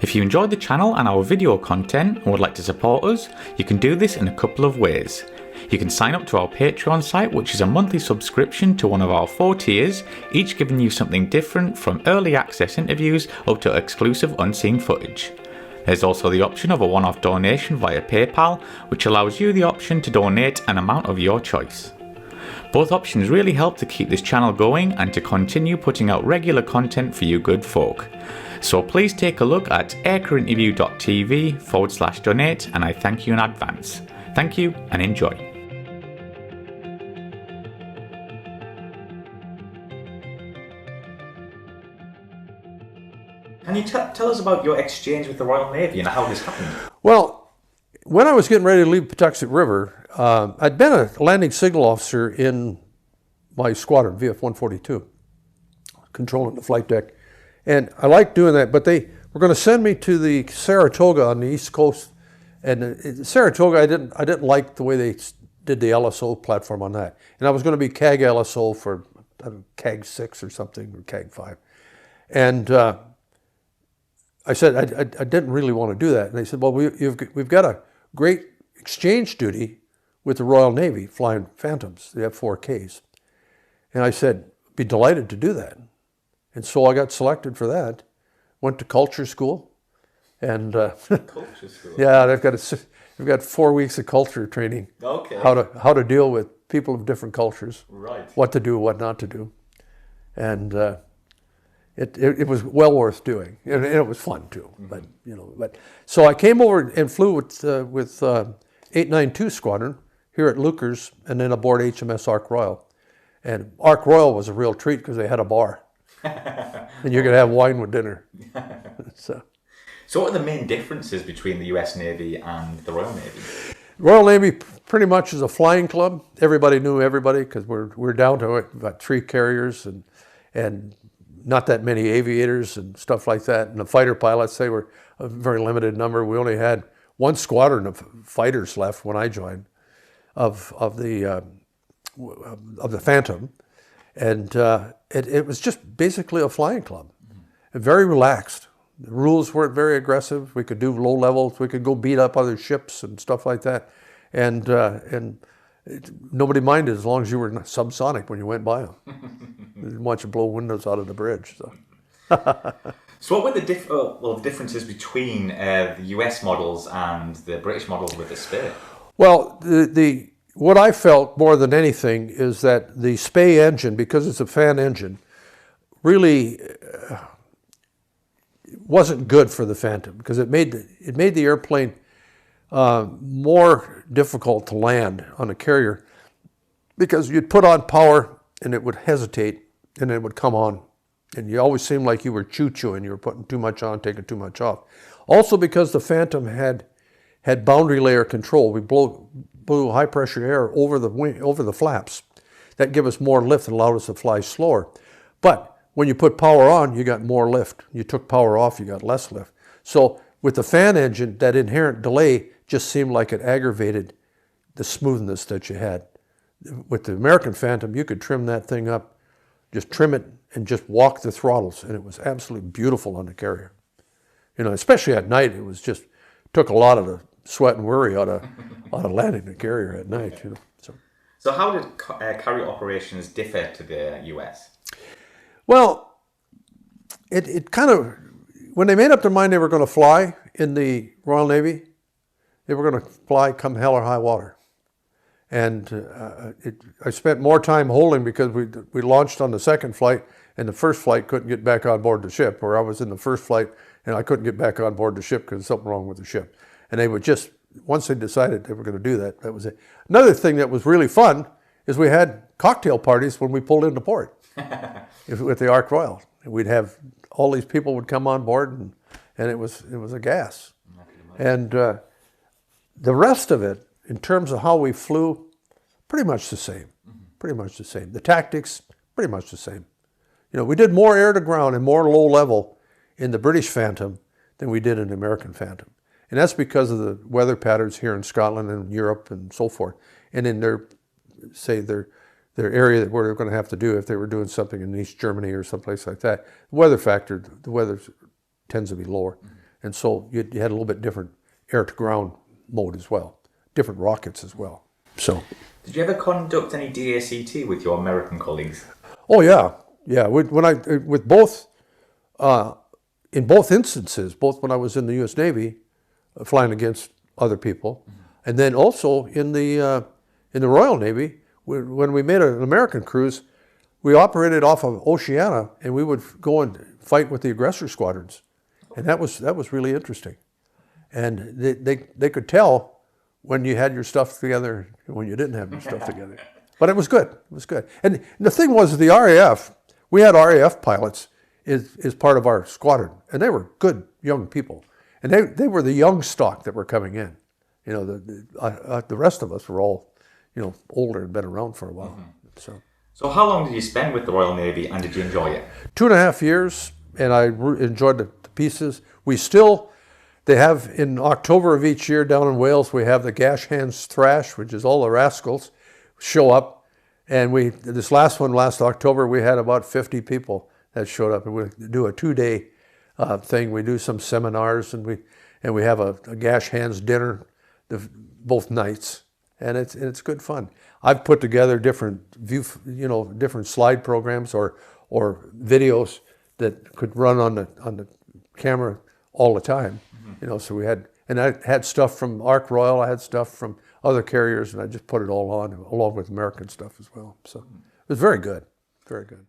If you enjoyed the channel and our video content and would like to support us, you can do this in a couple of ways. You can sign up to our Patreon site, which is a monthly subscription to one of our 4 tiers, each giving you something different from early access interviews up to exclusive unseen footage. There's also the option of a one-off donation via PayPal, which allows you the option to donate an amount of your choice. Both options really help to keep this channel going and to continue putting out regular content for you good folk. So please take a look at aircrewinterview.tv/donate, and I thank you in advance. Thank you and enjoy. Can you tell us about your exchange with the Royal Navy and how this happened? Well, when I was getting ready to leave Patuxent River, I'd been a landing signal officer in my squadron, VF-142, controlling the flight deck. And I liked doing that, but they were going to send me to the Saratoga on the East Coast. And Saratoga, I didn't like the way they did the LSO platform on that. And I was going to be CAG LSO for CAG 6 or something, or CAG 5. And I said I didn't really want to do that. And they said, well, we've got a great exchange duty with the Royal Navy flying Phantoms, the F-4Ks. And I said, be delighted to do that. And so I got selected for that. Went to culture school. And Culture school? Yeah, they've got 4 weeks of culture training. Okay. How to deal with people of different cultures. Right. What to do, what not to do. And it was well worth doing, and it was fun too. Mm-hmm. But so I came over and flew with 892 Squadron here at Lucas, and then aboard HMS Ark Royal. And Ark Royal was a real treat because they had a bar, and you could have wine with dinner. So what are the main differences between the US Navy and the Royal Navy? Royal Navy pretty much is a flying club. Everybody knew everybody because we're down to about 3 carriers and not that many aviators and stuff like that. And the fighter pilots, they were a very limited number. We only had 1 squadron of fighters left when I joined of the Phantom. And it was just basically a flying club. And very relaxed. The rules weren't very aggressive. We could do low levels. We could go beat up other ships and stuff like that. And nobody minded as long as you were subsonic when you went by them. They didn't want you to blow windows out of the bridge. So what were the differences between the US models and the British models with the Spey? Well, what I felt more than anything is that the Spey engine, because it's a fan engine, really wasn't good for the Phantom because it made the airplane more difficult to land on a carrier because you'd put on power and it would hesitate and it would come on. And you always seemed like you were choo-chooing. You were putting too much on, taking too much off. Also because the Phantom had boundary layer control. We blew high pressure air over the flaps. That gave us more lift and allowed us to fly slower. But when you put power on, you got more lift. You took power off, you got less lift. So with the fan engine, that inherent delay just seemed like it aggravated the smoothness that you had. With the American Phantom, you could trim that thing up, just trim it and just walk the throttles, and it was absolutely beautiful on the carrier. Especially at night, it was just took a lot of the sweat and worry out of landing the carrier at night. So how did carrier operations differ to the US? Well, it kind of, when they made up their mind they were going to fly in the Royal Navy, they were going to fly come hell or high water. And I spent more time holding because we launched on the second flight, and the first flight couldn't get back on board the ship, or I was in the first flight and I couldn't get back on board the ship because there's something wrong with the ship. And they would just, once they decided they were going to do that, that was it. Another thing that was really fun is we had cocktail parties when we pulled into port with the Ark Royal. We'd have all these people would come on board, and it was a gas. And the rest of it, in terms of how we flew, pretty much the same. Pretty much the same. The tactics, pretty much the same. We did more air to ground and more low level in the British Phantom than we did in the American Phantom. And that's because of the weather patterns here in Scotland and Europe and so forth. And in their area where they're going to have to do if they were doing something in East Germany or someplace like that, the weather factor, the weather tends to be lower. And so you had a little bit different air-to-ground mode as well, different rockets as well. So, did you ever conduct any DACT with your American colleagues? oh yeah, yeah. With both, in both instances, both when I was in the U.S. Navy, flying against other people, and then also in the Royal Navy, when we made an American cruise, we operated off of Oceania, and we would go and fight with the aggressor squadrons, and that was really interesting. And they could tell when you had your stuff together and when you didn't have your stuff together. But it was good. It was good. And the thing was, the RAF, we had RAF pilots as part of our squadron, and they were good young people, and they were the young stock that were coming in. You know, the rest of us were all, you know, older and been around for a while. So how long did you spend with the Royal Navy, and did you enjoy it? 2.5 years, and I enjoyed the pieces. They have, in October of each year down in Wales, we have the Gash Hands Thrash, which is all the rascals show up. And this last one, last October, we had about 50 people that showed up. And we do a 2-day thing. We do some seminars, and we have a Gash Hands dinner both nights. And it's good fun. I've put together different different slide programs or videos that could run on the camera all the time. You know, so I had stuff from Ark Royal, I had stuff from other carriers, and I just put it all on along with American stuff as well. So it was very good, very good.